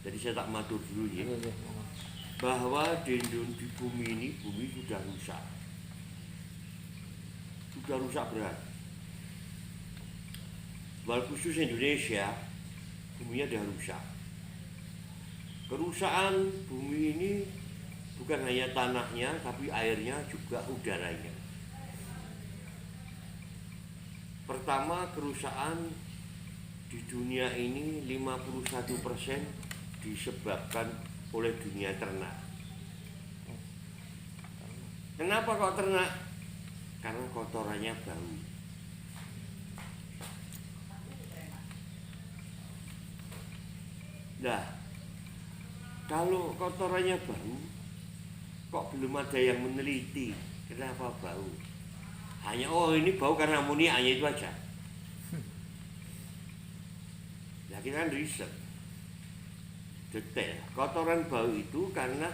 Jadi saya tak matur dulu ya. Bahwa di bumi ini, bumi sudah rusak. Sudah rusak berat. Wal khusus Indonesia, buminya sudah rusak. Kerusakan bumi ini bukan hanya tanahnya, tapi airnya juga udaranya. Pertama, kerusakan di dunia ini 51% disebabkan oleh dunia ternak. Kenapa kok ternak? Karena kotorannya bau. Nah, kalau kotorannya bau, kok belum ada yang meneliti kenapa bau? Hanya ini bau karena amonia, hanya itu aja. Nah, kita kan riset detail. Kotoran bau itu karena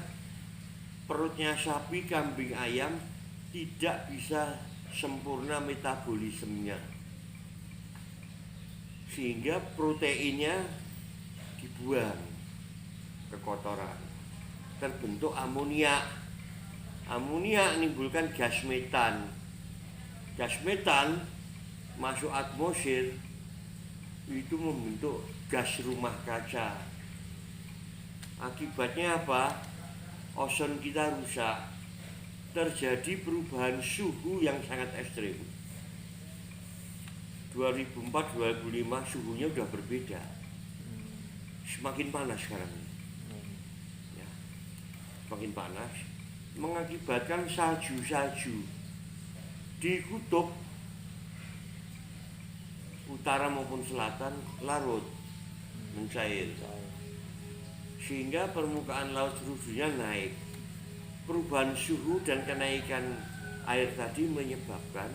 perutnya sapi, kambing, ayam tidak bisa sempurna metabolismenya, sehingga proteinnya dibuang ke kotoran, terbentuk amonia. Amonia menimbulkan gas metan. Gas metan masuk atmosfer itu membentuk gas rumah kaca. Akibatnya apa? Ozon kita rusak. Terjadi perubahan suhu yang sangat ekstrim. 2004-2005 suhunya sudah berbeda. Semakin panas sekarang. Ya, semakin panas mengakibatkan salju-salju di kutub utara maupun selatan larut, mencair, sehingga permukaan laut seluruh dunia naik. Perubahan suhu dan kenaikan air tadi menyebabkan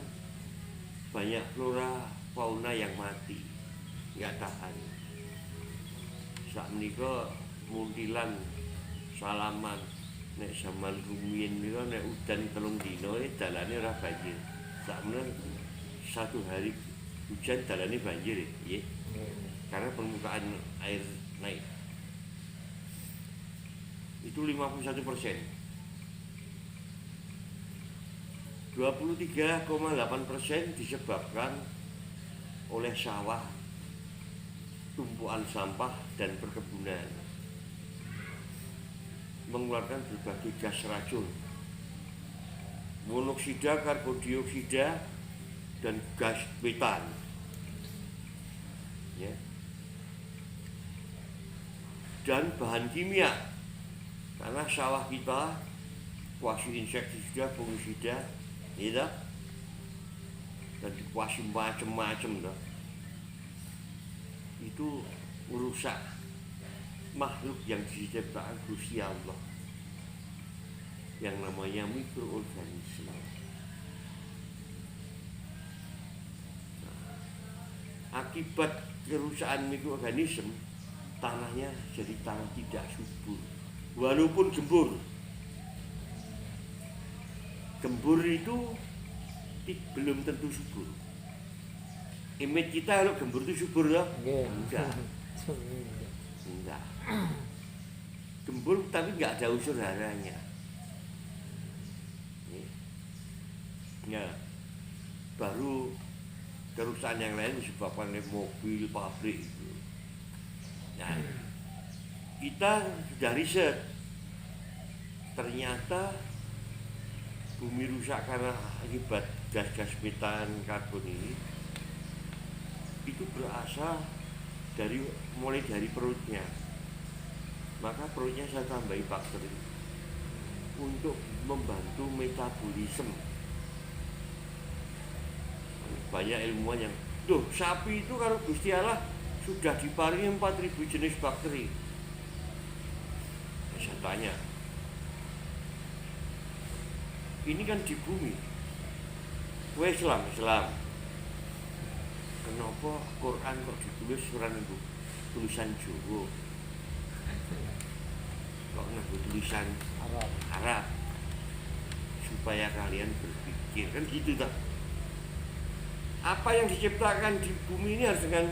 banyak flora fauna yang mati, nggak tahan. Sak menika muntilan salaman nek zaman rumiyin niku nek udan 3 dina dalane ora banjir. Sak menika satu hari hujan dalane banjir ya. Karena permukaan air naik. Itu 51%. 23,8% disebabkan oleh sawah, tumpuan sampah dan perkebunan, mengeluarkan berbagai gas racun, monoksida, karbon dioksida, dan gas metan. Ya. Dan bahan kimia, karena sawah kita kuasi insektisida, fungisida, ya, dan kuasi macam-macam, itu merusak makhluk yang diciptakan Gusti Allah yang namanya mikroorganisme. Akibat kerusakan mikroorganisme, tanahnya jadi tanah tidak subur, walaupun gembur. Gembur itu belum tentu subur. Image kita kalau gembur itu subur ya? Enggak. Enggak. Gembur tapi enggak ada unsur haranya. Ya. Baru kerusakan yang lain disebabkan oleh mobil, pabrik itu. Nah, kita sudah riset. Ternyata bumi rusak karena akibat gas-gas metan, karbon ini. Itu berasal mulai dari perutnya. Maka perutnya saya tambahi bakteri untuk membantu metabolisme. Banyak ilmuwan yang, sapi itu kalau Gusti Allah sudah diparingi 4.000 jenis bakteri. Saya tanya, ini kan di bumi. Islam. Kenapa Quran kok ditulis surat itu tulisan Jawa? Kok nganggo tulisan Arab? Supaya kalian berpikir, kan gitu tak? Apa yang diciptakan di bumi ini harus dengan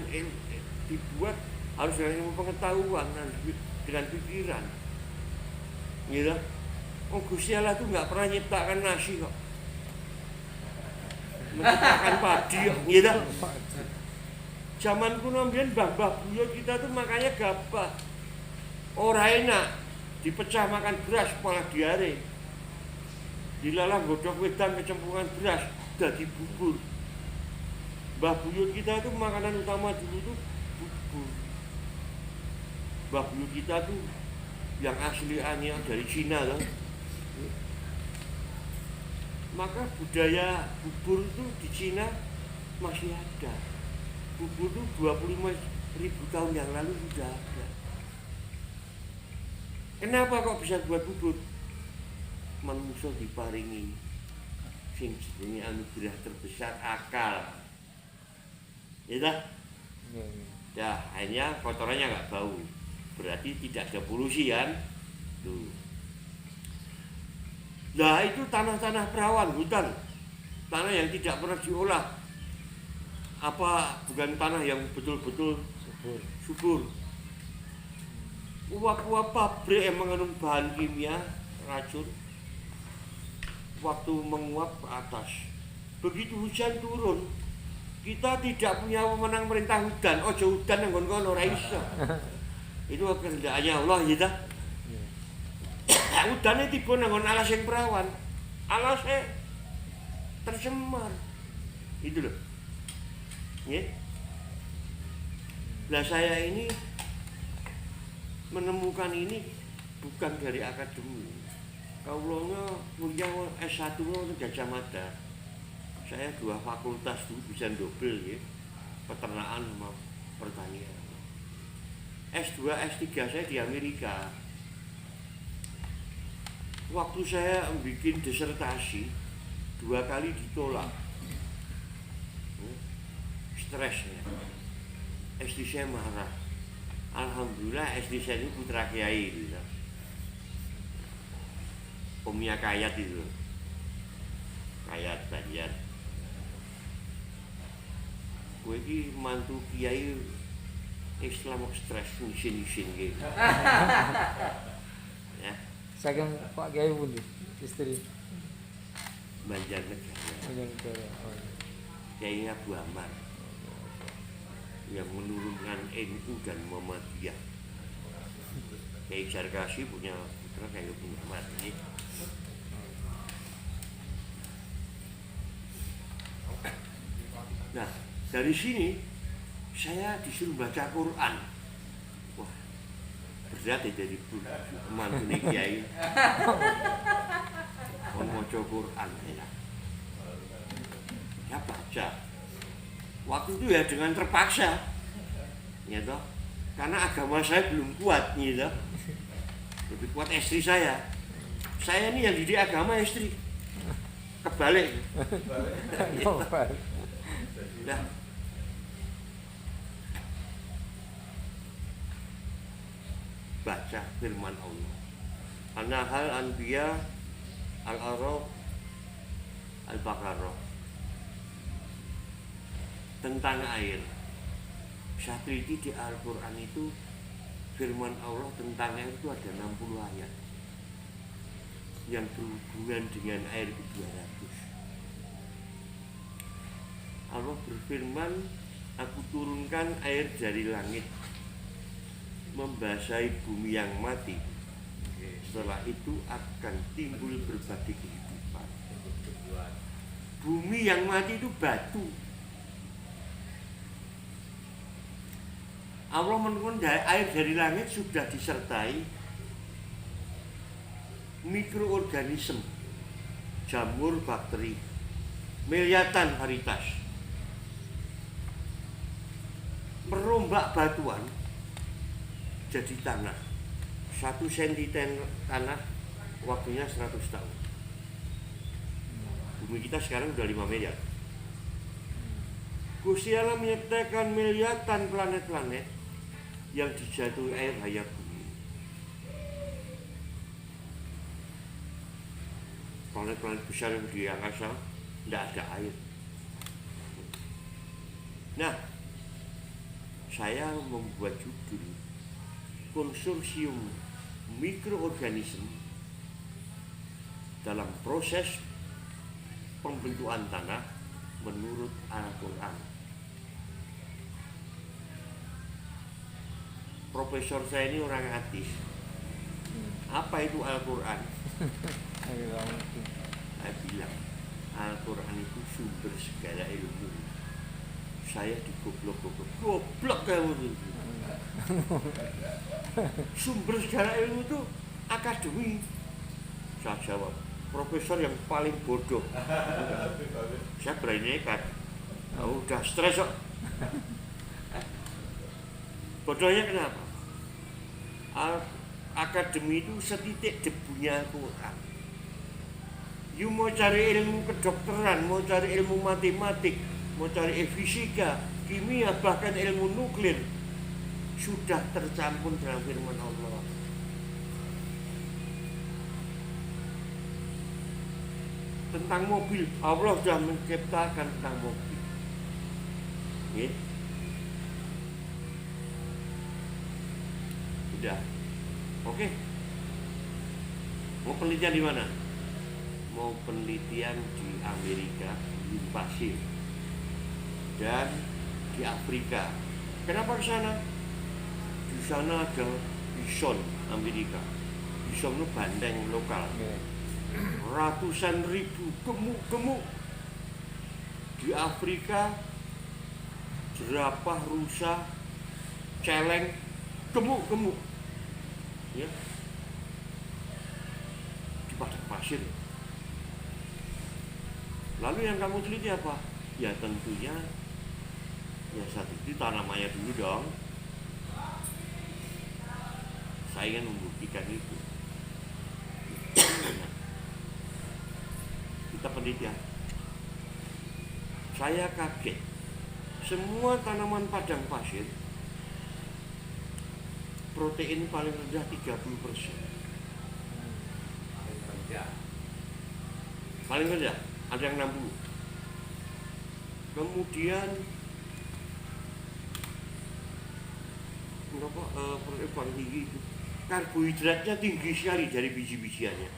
dibuat, harus dengan ilmu pengetahuan, harus dengan pikiran. Gitu. Oh, Gusti Allah itu nggak pernah nyiptakan nasi kok. Menciptakan padi kok, gitu. Zaman kuno mbiyen mbah-mbah buyut kita tuh makanya gabah. Ora enak, dipecah makan beras malah diare. Dilalah godhog wedan kecemplungan beras dadi bubur. Mbah buyut kita tuh makanan utama dulu tuh bubur. Mbah buyut kita tuh yang asliannya dari Cina loh. Maka budaya bubur itu di Cina masih ada. Bubur itu 25.000 tahun yang lalu sudah ada. Kenapa kok bisa buat bubur? Manusia diparingi sing jenenge anugerah terbesar akal. Ya dah? Ya, hanya kotorannya nggak bau. Berarti tidak ada polusi kan? Tuh. Nah, itu tanah-tanah perawan, hutan. Tanah yang tidak pernah diolah. Apa bukan tanah yang betul-betul subur. Uap-uap pabrik yang mengandung bahan kimia racun waktu menguap ke atas, begitu hujan turun, kita tidak punya wewenang merintah hujan. Ojo hujan yang kono ora iso. Itu kehendaknya Allah ya ta. Udane tiba nang alas yang perawan, alasnya tercemar. Itu loh. Ya. Nah, saya ini menemukan ini bukan dari akademi. Kaulanya kuliah S1 itu Gajah Mada. Saya 2 fakultas dulu bisa double ya. Peternakan sama pertanian. S2, S3 saya di Amerika. Waktu saya bikin disertasi 2 kali ditolak. Stresnya. SD saya marah. Alhamdulillah SD saya ini putra kiai gitu. Omnya Kayat itu. Kayat Badian. Gue ini mantu kiai Islam stres isin-isin gitu. Ya. Saking Pak Kiai pun istri. Banjarnegara. Banjarnegara. Oh. Kiai Abu Amar yang menurunkan NU dan Muhammadiyah. Kiai Sarkasi punya putra kayak Abu Amar ini. Nah, dari sini saya disuruh baca Quran. Wah, berat ya jadi mantu kiai. Mau maca Quran ya. Ya baca. Waktu itu ya dengan terpaksa, gitu. Karena agama saya belum kuat, gitu. Lebih kuat istri saya. Saya ini yang didik agama istri. Kebalik. Nah, baca firman Allah. An-Nahl, Anbiya, Al-A'raf, Al-Baqarah. Tentang air. Saya teliti di Al-Quran itu firman Allah tentang air itu ada 60 ayat. Yang berhubungan dengan air itu 200. Allah berfirman, aku turunkan air dari langit membasahi bumi yang mati. Setelah itu akan timbul berbagai kehidupan. Bumi yang mati itu batu. Allah menurunkan air dari langit sudah disertai mikroorganisme, jamur, bakteri, miliatan varietas. Merombak batuan jadi tanah. 1 cm tanah waktunya 100 tahun. Bumi kita sekarang udah 5 miliar. Gusti Allah menyertakan miliatan planet-planet yang dijatuhi air hayat bumi. Planet-planet besar yang di angkasa tidak ada air. Nah, saya membuat judul konsorsium mikroorganisme dalam proses pembentukan tanah menurut Al-Quran. Profesor saya ini orang ateis. Apa itu Al-Quran? Saya bilang, Al-Quran itu sumber segala ilmu. Saya goblok kamu itu. Sumber segala ilmu itu akademi. Saya jawab, profesor yang paling bodoh. Saya berani nekat. Udah stres kok. Bodohnya kenapa? Akademi itu setitik debunya Al-Quran. You mau cari ilmu kedokteran, mau cari ilmu matematik, mau cari fisika, kimia, bahkan ilmu nuklir, sudah tercampur dalam firman Allah. Tentang mobil, Allah sudah menciptakan tentang mobil. Ya. Sudah. Oke. Mau penelitian di mana? Mau penelitian di Amerika, di pasir, dan di Afrika. Kenapa ke sana? Di sana ada bison Amerika. Bison itu bandeng lokal. Ratusan ribu gemuk-gemuk. Di Afrika jerapah, rusa, celeng, gemuk-gemuk. Ya. Di padang pasir. Lalu yang kamu teliti apa? Ya tentunya ya satu itu tanamannya dulu dong. Saya ingin membuktikan itu. Kita penelitian. Saya kaget. Semua tanaman padang pasir protein paling rendah 30%. Paling rendah, ada yang 60. Kemudian protein paling tinggi itu. Karbohidratnya tinggi sekali dari biji-bijiannya.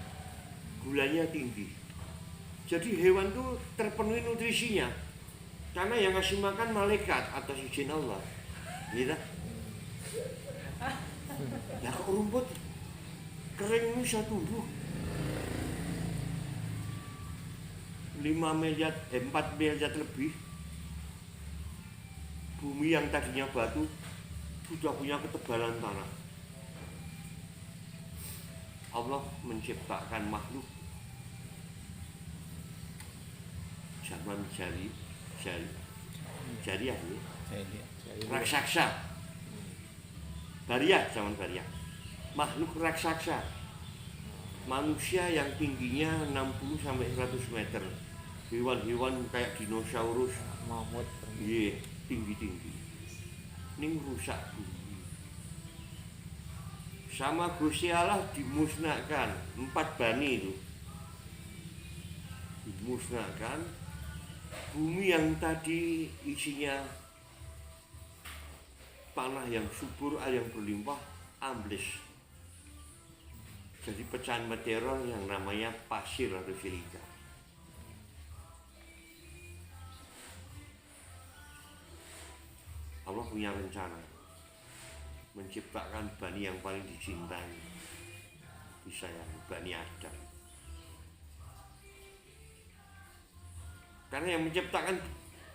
Gulanya tinggi. Jadi hewan itu terpenuhi nutrisinya. Karena yang ngasih makan malaikat atas izin Allah. Gitu. Ya kok rumput kering bisa tumbuh 4 miliar lebih. Bumi yang tadinya batu sudah punya ketebalan tanah. Allah menciptakan makhluk zaman jariah ini, raksasa. Baria, zaman Baria. Makhluk raksasa. Manusia yang tingginya 60 sampai 100 meter. Hewan-hewan kayak dinosaurus, mamut. iya, tinggi-tinggi. Ini rusak bumi. Sama Gusti Allah dimusnahkan 4 bani itu. Dimusnahkan. Bumi yang tadi isinya tanah yang subur, air yang berlimpah, ambles. Jadi pecahan meteor yang namanya pasir atau silika. Allah punya rencana menciptakan bani yang paling dicintai, disayangi, Bani Adam. Karena yang menciptakan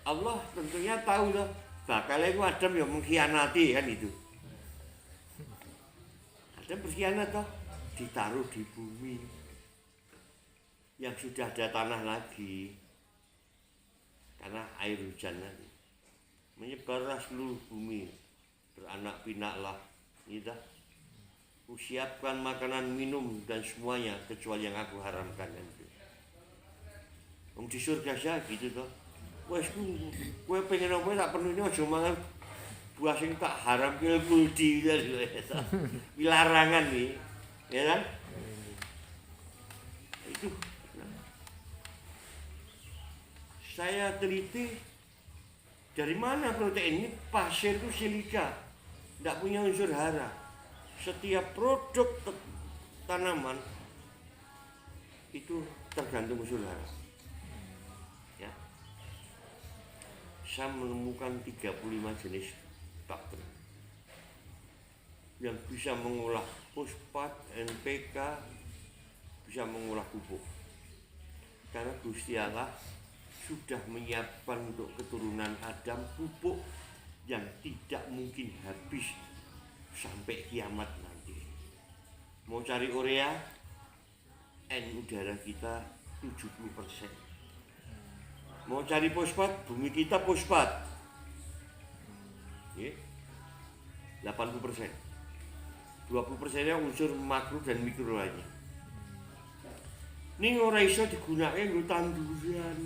Allah tentunya tahu lah, bakal itu Adam yang mengkhianati kan itu. Adam berkhianat toh, ditaruh di bumi yang sudah ada tanah lagi. Karena air hujan nanti menyebarlah seluruh bumi, beranak pinaklah, gitu. Kusiapkan makanan, minum dan semuanya kecuali yang aku haramkan nanti. Di surga saja gitu toh. Wes kowe pengen apa tak penuhnya aja mangan buah sing tak haram kil kuldi gitu. Larangan nih. Ya kan? Itu. Saya teliti dari mana protein ini, pasir itu silika. Tidak punya unsur hara. setiap produk tanaman itu tergantung unsur hara. Ya. Saya menemukan 35 jenis bakteri yang bisa mengolah fosfat, NPK, bisa mengolah pupuk. Karena Gusti Allah sudah menyiapkan untuk keturunan Adam pupuk yang tidak mungkin habis sampai kiamat nanti. Mau cari urea, N udara kita 70%. Mau cari fosfat, bumi kita fosfat. Ya, 80%. 20%-nya unsur makro dan mikro lainnya. Ini ora iso digunakan nggo tanduran.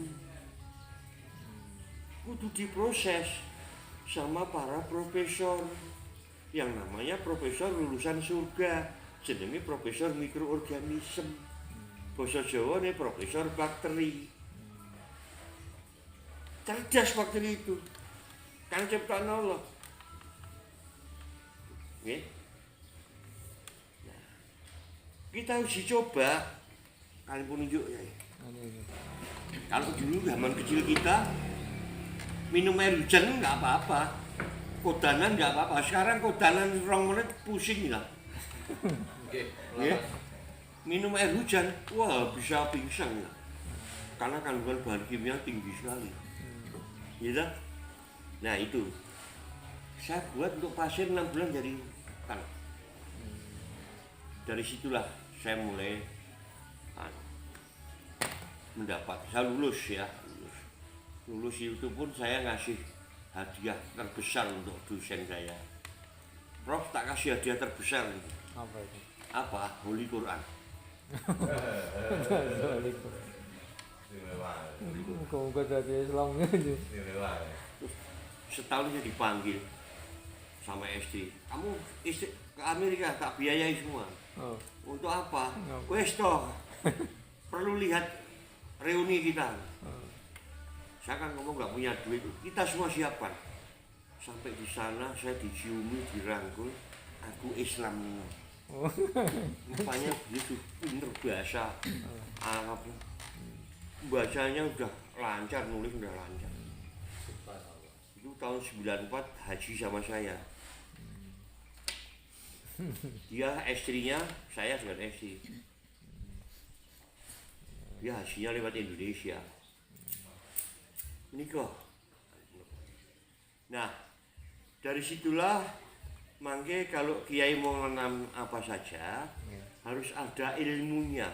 Kudu diproses sama para profesor yang namanya profesor lulusan surga, jenenge profesor mikroorganisme. Basa Jawa nih profesor bakteri. Cerdas bakteri itu. Kan ciptaan Allah. Nggih. Nah, kita uji coba kalian pun unjuk ya. Kalau dulu zaman kecil kita minum air hujan nggak apa-apa, kodanan nggak apa-apa. Sekarang kodanan 2 menit pusing lah. Ya. Minum air hujan, wah bisa pingsan lah. Karena kandungan bahan kimia tinggi sekali. Gitu? Nah itu, saya buat untuk pasien 6 bulan dari kan. Dari situlah saya mulai mendapat, saya lulus ya, lulus itu pun saya ngasih hadiah terbesar untuk dosen saya. Prof tak kasih hadiah terbesar itu. Apa itu? Apa? Holy Quran. Muka-muka dari Islam gitu. Setahunnya dipanggil sama istri. Kamu istri ke Amerika tak biayai semua. Oh. Untuk apa? Oh. Wes toh. Perlu lihat reuni kita. Saya kan ngomong nggak punya duit, kita semua siapkan. Sampai di sana saya diciumi, dirangkul, aku Islam. Rupanya begitu pinter bahasa Arab. Bacanya udah lancar, nulis udah lancar. Itu tahun 94 haji sama saya. Dia istrinya, saya dengan istri. Dia hajinya lewat Indonesia. Ini kok. Nah, dari situlah mangke kalau kiai mau menanam apa saja harus ada ilmunya.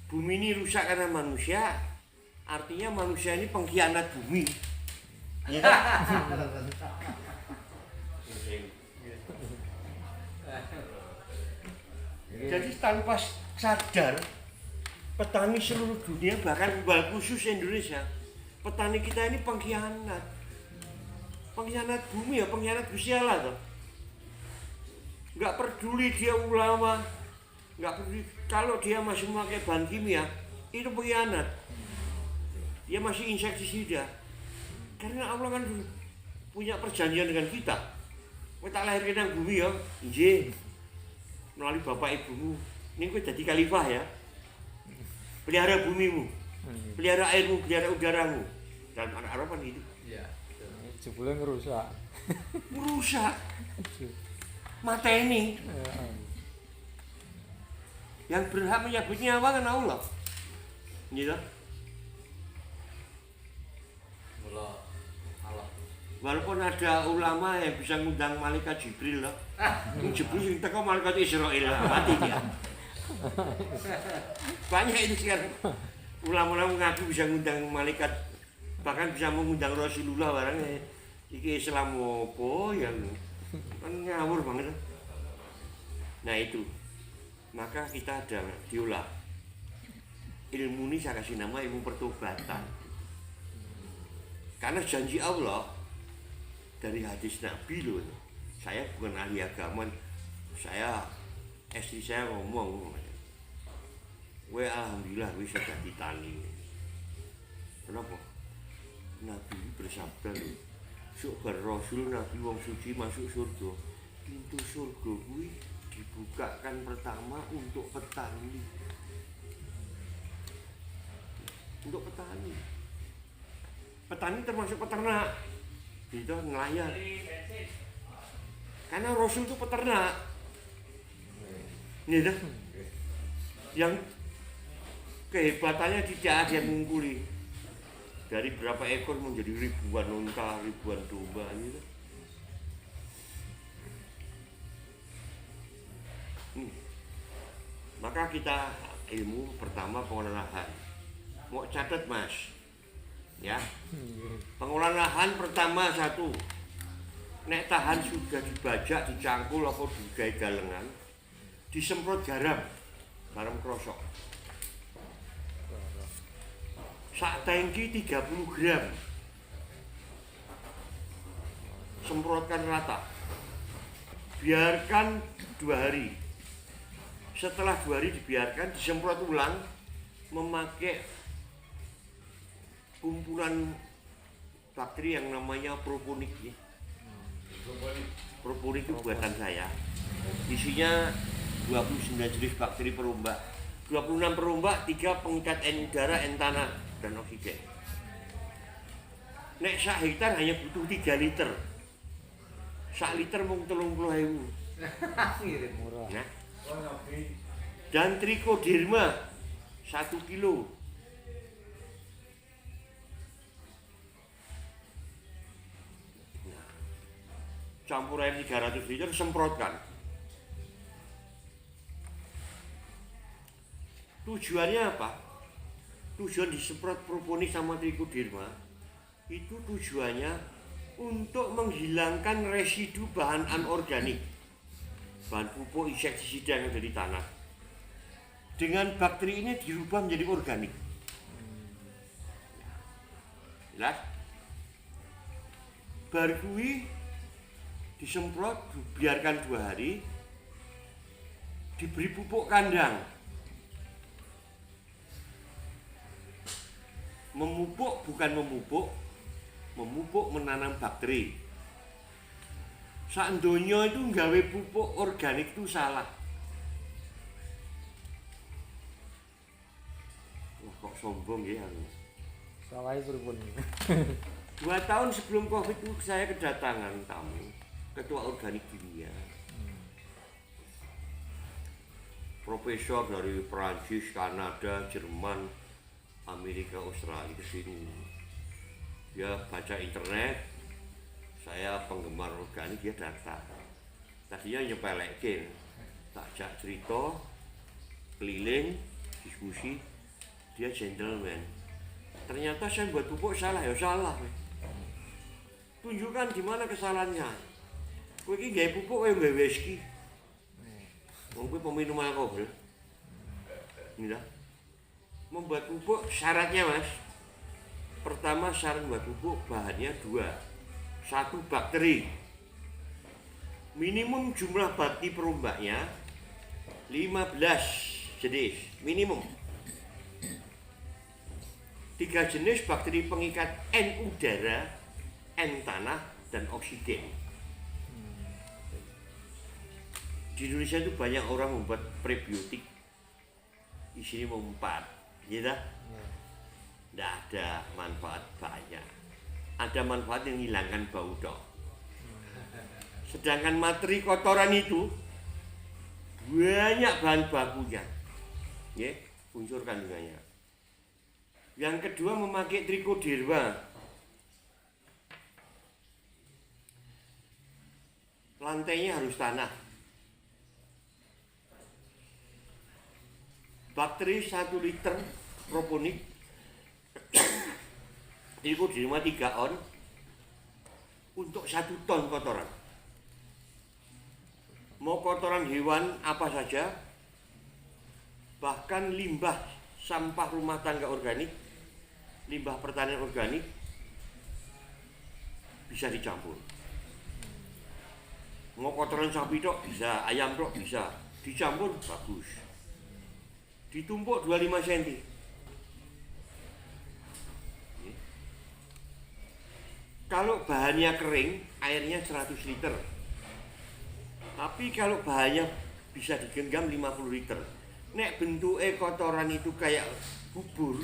Bumi ini rusak karena manusia, artinya manusia ini pengkhianat bumi. Ya. Jadi tanpa sadar petani seluruh dunia bahkan khusus Indonesia, petani kita ini pengkhianat bumi ya, pengkhianat Gusti Allah toh. Nggak peduli dia ulama, nggak peduli kalau dia masih memakai bahan kimia, itu pengkhianat. Dia masih insektisida. Karena Allah kan punya perjanjian dengan kita. Kowe tak lahirkan nang bumi ya, nggih. Melalui bapak ibumu, ini kowe jadi khalifah ya. Pelihara bumimu, pelihara airmu, pelihara udaramu. Dalam anak Arab kan itu. Iya. Jebule ngerusak. Merusak. Mata ini. Yang berhak menyebutnya apa kan Allah. Gitu. Walaupun ada ulama yang bisa ngundang malaikat Jibril loh. Jibril sing teko malaikat Israil mati dia. Banyak itu sekarang. Ulama-ulama mengaku bisa ngundang malaikat, bahkan bisa mengundang Rasulullah barangnya. Iki Islam opo yang kan ngawur banget. Nah itu. Maka kita ada diolah. Ilmu ini saya kasih nama ilmu pertobatan. Karena janji Allah dari hadis Nabi loh. Saya bukan ahli agama. Istri saya ngomong, "Weh alhamdulillah wis dadi tani." Kenapa? Nabi bersabda loh, "Sok bar Rasul Nabi wong suci masuk surga, pintu surga kuwi dibukakan pertama untuk petani. Untuk petani. Petani termasuk peternak. Itu nelayan. Karena Rasul itu peternak. Nih dah. Yang kehebatannya tidak ada yang mengungkuli. Dari berapa ekor menjadi ribuan unta, ribuan domba gitu. Maka kita ilmu pertama pengolahan lahan. Mau catat mas, ya. Pengolahan lahan pertama satu. Nek tahan sudah dibajak, dicangkul atau digawe galengan, disemprot garam krosok. Sak tangki 30 gram. Semprotkan rata. Biarkan 2 hari. Setelah 2 hari dibiarkan, disemprot ulang memakai kumpulan bakteri yang namanya proponik ya. Proponik itu buatan saya. Isinya 29 jenis bakteri perumbak. 26 perumbak, 3 pengikat udara, tanah dan oksigen. Nek sak hektar hanya butuh 3 liter. Sak liter mung 30.000. Murah. Nah. Dan trichoderma 1 kilo. Nah. Campur air 300 liter, semprotkan. Tujuannya apa? Tujuan disemprot proponik sama trichoderma itu tujuannya untuk menghilangkan residu bahan anorganik, bahan pupuk insektisida yang ada di tanah. Dengan bakteri ini dirubah menjadi organik. Jelas? Barkui disemprot, biarkan 2 hari, diberi pupuk kandang. Memupuk bukan memupuk menanam bakteri. Sak donya itu nggawe pupuk organik itu salah. Wah kok sombong ya. Salahnya pripun? 2 tahun sebelum Covid itu saya kedatangan tamu Ketua Organik Dunia. Profesor dari Perancis, Kanada, Jerman, Amerika, Australia ke sini. Dia baca internet, saya penggemar organik, dia datang. Tadinya nyepelekin, tak ajak cerita, keliling, diskusi, dia gentleman. Ternyata saya buat pupuk salah, ya salah. Tunjukkan di mana kesalahannya. Kowe iki gawe pupuk kowe gawe whisky. Wong kowe peminum alkohol. Ini dah. Membuat pupuk syaratnya mas, pertama syarat membuat pupuk bahannya 2. 1 bakteri, minimum jumlah bakteri perumbaknya 15 jenis minimum. 3 jenis bakteri pengikat udara, tanah dan oksigen. Di Indonesia itu banyak orang membuat prebiotik isinya mau 4. Ya dah? Tidak ada manfaat banyak. Ada manfaat yang menghilangkan bau dok. Sedangkan materi kotoran itu banyak bahan bakunya. Ya, unsur kandungannya. Yang kedua memakai trichoderma. Lantainya harus tanah. Bakteri 1 liter proponik trichoderma 3 on untuk 1 ton kotoran. Mau kotoran hewan apa saja, bahkan limbah sampah rumah tangga organik, limbah pertanian organik bisa dicampur. Mau kotoran sapi tok bisa, ayam tok bisa, dicampur bagus. Ditumpuk 25 cm. Kalau bahannya kering, airnya 100 liter. Tapi kalau bahannya bisa digenggam 50 liter. Nek bentuknya kotoran itu kayak bubur,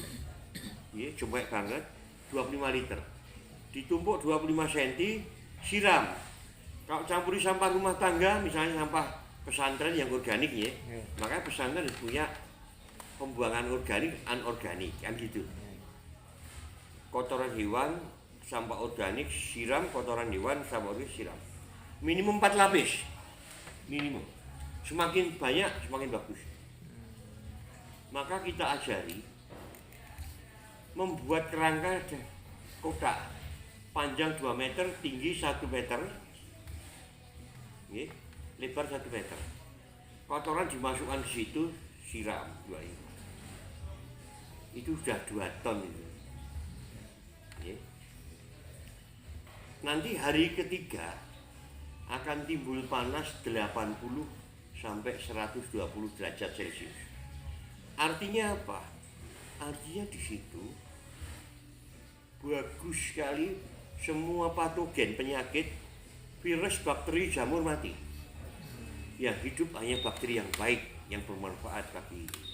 ya cobek banget, 25 liter. Ditumpuk 25 cm, siram. Kalau campuri sampah rumah tangga, misalnya sampah pesantren yang organik ya, makanya pesantren punya pembuangan organik, anorganik, kan gitu. Kotoran hewan, sampah organik, siram, kotoran hewan, sampah organik, siram. Minimum 4 lapis. Minimum. Semakin banyak, semakin bagus. Maka kita ajari membuat kerangka kotak panjang 2 meter, tinggi 1 meter, lebar 1 meter. Kotoran dimasukkan ke situ, siram 2 ini. Itu sudah 2 ton itu. Nanti hari ketiga akan timbul panas 80 sampai 120 derajat Celcius. Artinya apa? Artinya di situ bagus sekali semua patogen, penyakit, virus, bakteri, jamur mati. Yang hidup hanya bakteri yang baik, yang bermanfaat bagi hidup.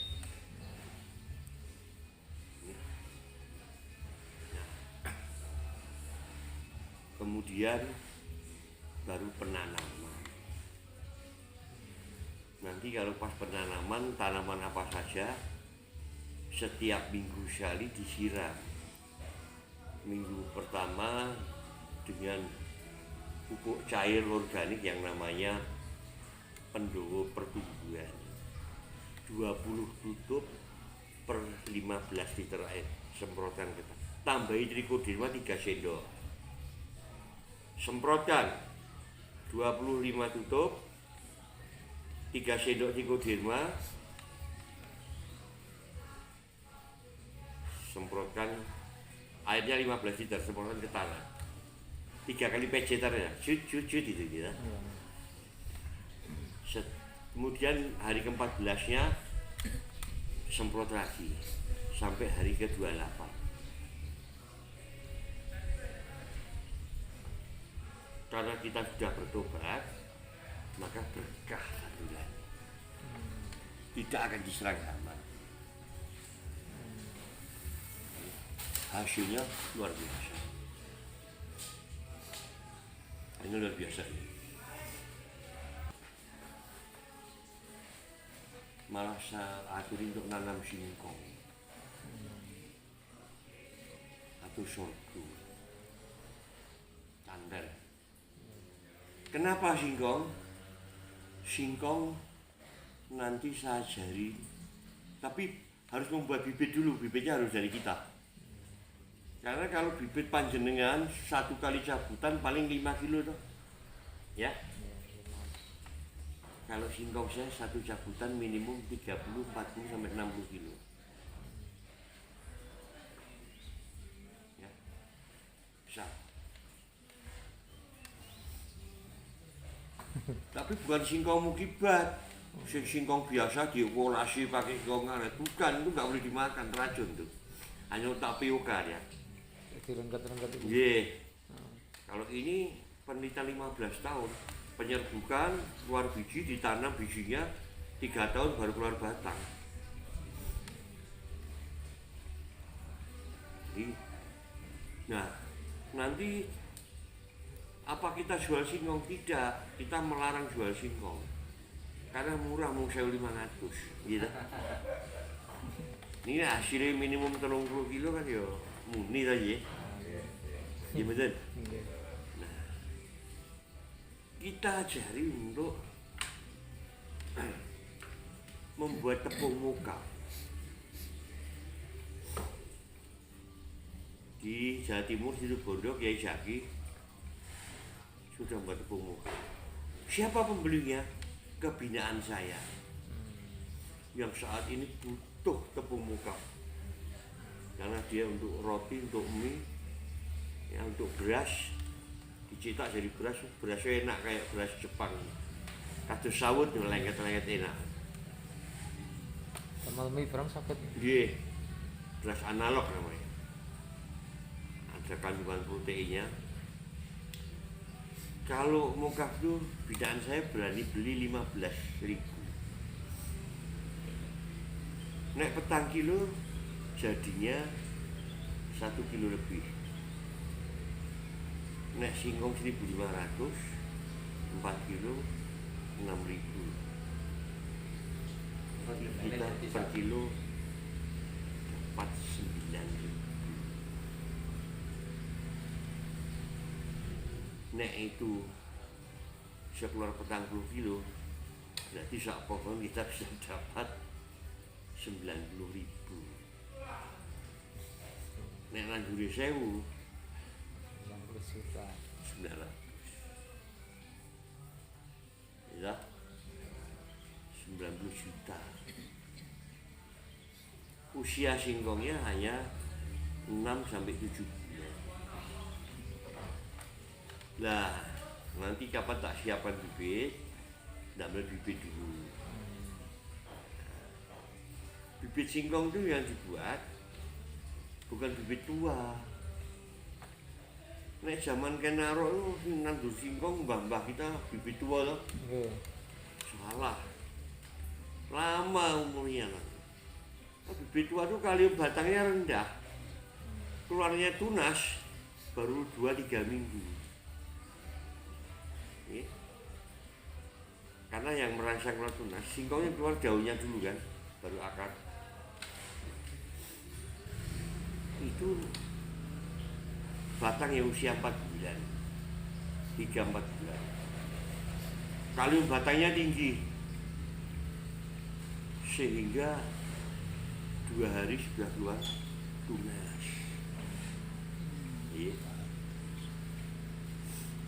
Kemudian baru penanaman. Nanti kalau pas penanaman, tanaman apa saja setiap minggu sekali disiram. Minggu pertama dengan pupuk cair organik yang namanya pendowo pertumbuhan, 20 tutup per 15 liter air semprotan kita. Tambahi trichoderma 3 sendok. Semprotkan 25 tutup, 3 sendok trichoderma, semprotkan airnya 15 liter, semprotkan ke tanah 3 kali pejetan ya, jut itu ya. Kemudian hari ke-14 nya semprot lagi sampai hari ke-28. Karena kita sudah bertobat, maka berkah bulan. Tidak akan diserang hama. Hasilnya luar biasa. Ini luar biasa. Malah saya aturin untuk nanam singkong atau sorghum, tandar. Kenapa singkong? Singkong nanti saya ajari, tapi harus membuat bibit dulu, bibitnya harus dari kita. Karena kalau bibit panjenengan 1 kali cabutan paling 5 kilo toh. Ya. Kalau singkong saya 1 cabutan minimum 30, 40 sampai 60 kilo. Ya. Bisa. Tapi bukan singkong mukibat, singkong biasa diolasi pakai singkong ngaret, bukan, itu nggak boleh dimakan, racun tuh, hanya tapioka ya. Direnggat-renggat itu. Yeah. Kalau ini penelitian 15 tahun, penyerbukan, keluar biji, ditanam bijinya 3 tahun baru keluar batang. Nah, nanti apa kita jual singkong? Tidak, kita melarang jual singkong karena murah, mau 1.500 gitu. Ini hasilnya minimum 30 kilo kan ya muni aja. Iya betul. Nah, kita ajari untuk membuat tepung muka. Di Jawa Timur, situ Bondo, Kiai Zaki sudah membuat tepung muka. Siapa pembelinya? Kebinaan saya yang saat ini butuh tepung muka karena dia untuk roti, untuk mie, ya, untuk beras dicetak jadi berasnya enak kayak beras Jepang, kados sawut lengket-lengket enak. Sama mie perang sakit. Iya, beras analog namanya, ada kandungan proteinnya. Kalau mokaf tuh binaan saya berani beli 15.000. Nek petang kilo jadinya 1 kilo lebih. Nek singkong 1.500, 4 kilo 6.000. Kita per kilo dapat 9.000. Nek itu bisa keluar petang 10 kilo, berarti sak pokok kita bisa dapat 90.000. Nek nangguri 1.000 90 juta. 900. Ya, 90 juta. Usia singkongnya hanya 6 sampai 7 bulan. Nah, nanti kapan tak siapkan bibit, tidak boleh bibit dulu. Bibit singkong itu yang dibuat bukan bibit tua. Nek zaman kenaro itu nandur singkong mbah-mbah kita bibit tua loh. Nggih. Salah. Lama umurnya lah. Bibit tua itu kalium batangnya rendah. Keluarnya tunas baru 2-3 minggu. Ya. Karena yang merangsang keluar tunas, singkongnya keluar daunnya dulu kan, baru akar. Itu batang yang usia 4 bulan, 3-4 bulan. Kalium batangnya tinggi, sehingga 2 hari sudah keluar tunas. Iya.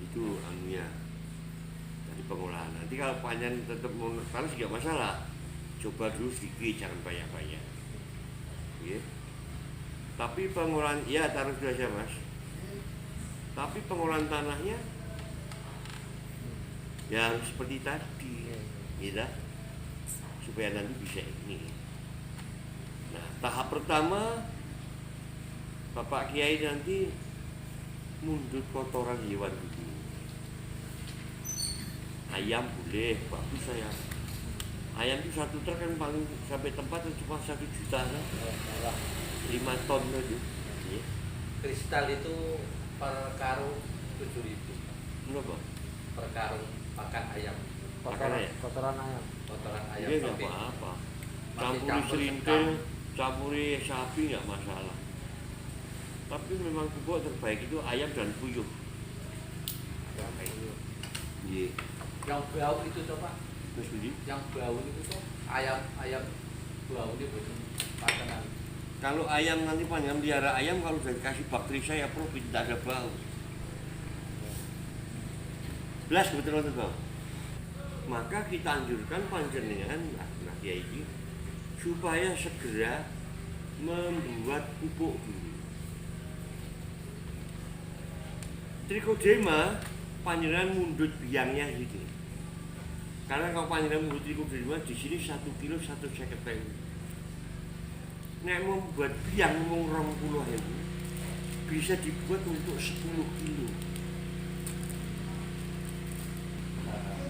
Itu anunya dari pengolahan. Nanti kalau panjang tetap mau panas juga masalah. Coba dulu sedikit, jangan banyak-banyak. Iya. Tapi pengolahan, ya taruh dulu aja mas. Tapi pengolahan tanahnya ya harus seperti tadi, gitu, supaya nanti bisa ini. Nah, tahap pertama Bapak Kiai nanti mundut kotoran hewan dulu. Ayam boleh, bagus saya. Ayam itu 1 truk kan paling sampai tempat cuma 1 juta kan? 5 ton aja. Ya. Kristal itu per karung 7.000. Kenapa? Per karung pakan ayam. Kotoran, ya? kotoran ayam. Kotoran ayam Dia nggak tapi apa-apa. masih Campuri campur serintil, sekam. campuri sapi nggak masalah. Tapi memang pupuk terbaik itu ayam dan puyuh. Iya. Yang bau itu coba, Terus Budi, yang bau itu tuh ayam bau itu betul makanan. kalau ayam nanti panjang pelihara ayam, kalau udah dikasih bakteri saya profit tidak ada bau. Belas betul betul bau. Maka kita anjurkan panjenengan nah Kiai ini supaya segera membuat pupuk dulu. Trichodema panjenengan mundut biangnya gitu. Karena kalau panjenengan mundut trichodema di sini 1 kilo 150.000. Nek membuat biang mung 20.000 bisa dibuat untuk 10 kilo.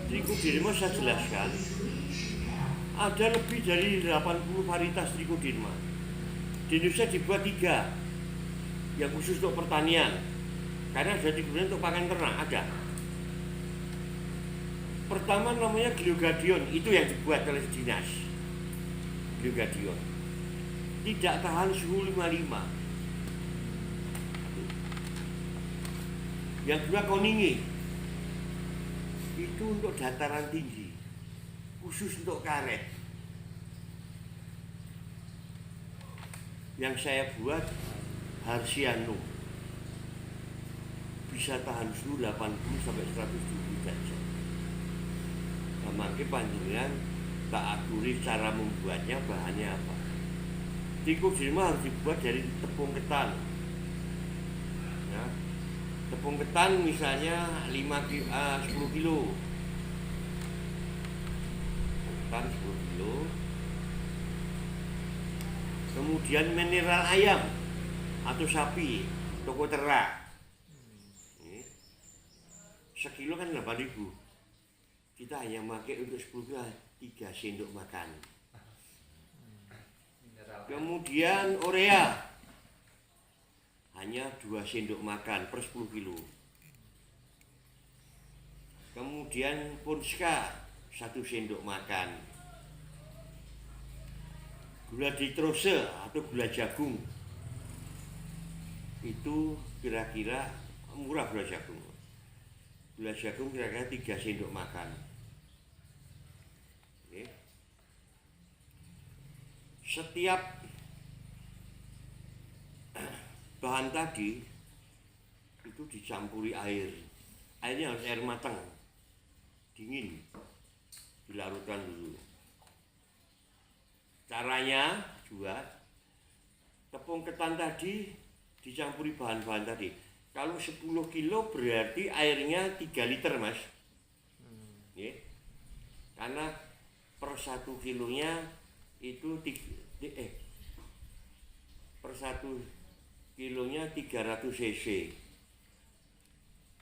Trichoderma saya jelaskan, ada lebih dari 80 varietas trichoderma. Di Indonesia dibuat 3 yang khusus untuk pertanian, karena sudah digunakan untuk pakan ternak ada. Pertama namanya Gliogadion, itu yang dibuat oleh dinas. Gliogadion tidak tahan suhu 55. Yang kedua Koningi, itu untuk dataran tinggi, khusus untuk karet. Yang saya buat Harsianum, bisa tahan suhu 80 sampai 170 derajat. Nah, makanya panjenengan tak aturi cara membuatnya, bahannya apa. Trichoderma harus dibuat dari tepung ketan. Ya. Tepung ketan misalnya 10 kilo. Ketan 10 kilo. Kemudian mineral ayam atau sapi, toko ternak. sekilo kan 8.000. Kita hanya pakai untuk 10 kilo 3 sendok makan. Mineral. Kemudian urea hanya 2 sendok makan per 10 kilo. Kemudian Ponska 1 sendok makan. Gula dextrose atau gula jagung itu kira-kira murah gula jagung. Gula jagung kira-kira 3 sendok makan. Oke. Setiap bahan tadi itu dicampuri air. Airnya harus air matang, dingin, dilarutkan dulu. Caranya buat tepung ketan tadi dicampuri bahan-bahan tadi. Kalau 10 kilo berarti airnya 3 liter mas. Ya. Karena per 1 kilonya itu per 1 kilonya 300 cc.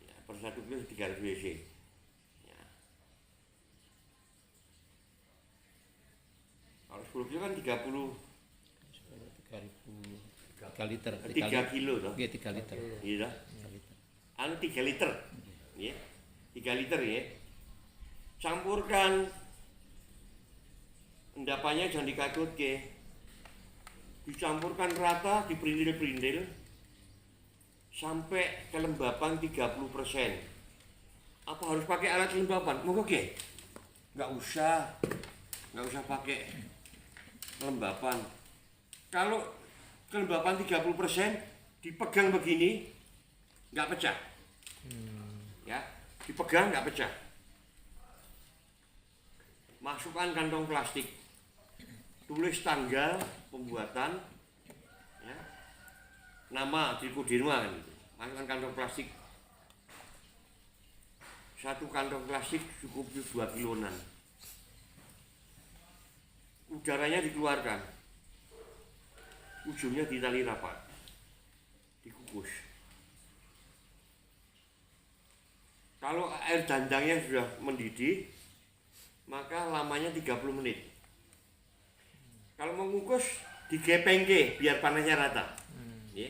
Ya, per 1 kilo 300 cc. Kalau 10 kilo kan 30 3 liter. 3 kilo toh. Iya 3 liter. Iya. 3 liter. 3 liter. Ya. 3 liter ya. Campurkan endapannya jangan dikatut ke. Dicampurkan rata, diperintil-perintil sampai kelembapan 30%. Apa harus pakai alat kelembapan? Monggo ke? Enggak usah pakai kelembapan. Kalau kelembapan 30% dipegang begini nggak pecah. Ya, dipegang nggak pecah. Masukkan kantong plastik. Tulis tanggal pembuatan, ya, nama Trikoderma kan gitu. Masukkan kantong plastik. 1 kantong plastik cukup 2 kiloan. Udaranya dikeluarkan, ujungnya ditali rapat, dikukus. Kalau air dandangnya sudah mendidih, maka lamanya 30 menit. Kalau mau ngukus, digepengke biar panasnya rata. Ya.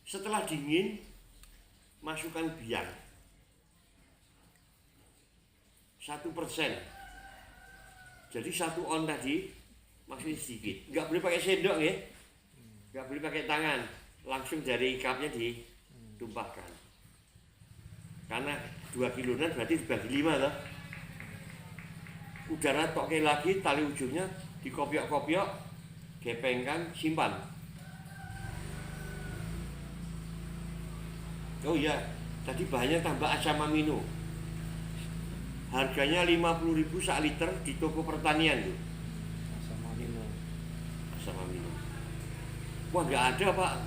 Setelah dingin, masukkan biang 1%. Jadi 1 on tadi masih sedikit. Nggak boleh pakai sendok ya. Nggak boleh pakai tangan. Langsung dari cupnya ditumpahkan. Karena 2 kiloan berarti dibagi 5 loh. Udara toke lagi, tali ujungnya dikopiok-kopiok, gepengkan, simpan. Oh iya, tadi bahannya tambah asam amino. Harganya 50.000 sak liter di toko pertanian tuh. Asam amino. Asam amino. Wah nggak ada pak.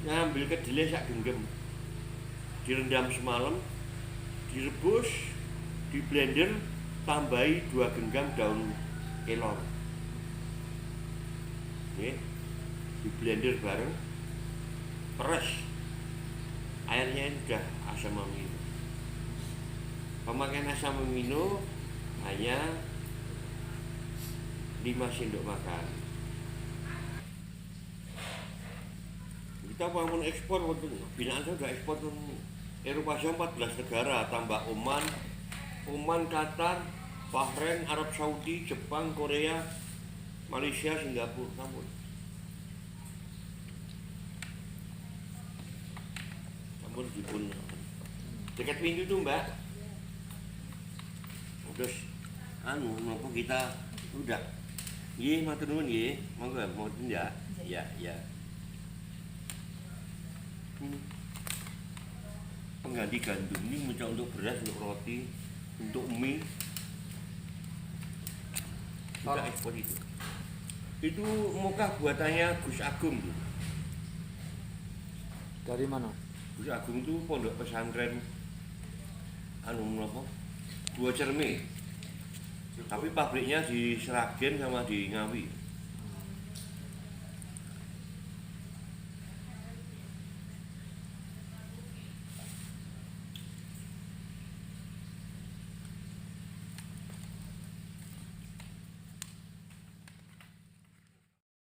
Ngambil kedelai sak genggam, direndam semalam, direbus, di blender, tambahi 2 genggam daun kelor. Nih, di blender bareng, peres. Airnya ini udah asam amino. Pemakaian asam amino hanya 5 sendok makan. Kita bangun ekspor waktu binaan saya sudah ekspor ke Eropa 14 negara, tambah Oman, Qatar, Bahrain, Arab Saudi, Jepang, Korea, Malaysia, Singapura, namun dipun dekat pintu tuh mbak. Terus nopo kita udah iya matur nuwun nggih monggo mboten ya ya pengganti gandum ini bisa untuk beras, untuk roti, untuk mie kita ekspor itu moka buatannya Gus Agung tuh. Dari mana? Gus Agung tuh pondok pesantren apa Dua Cerme, tapi pabriknya di Seragen sama di Ngawi.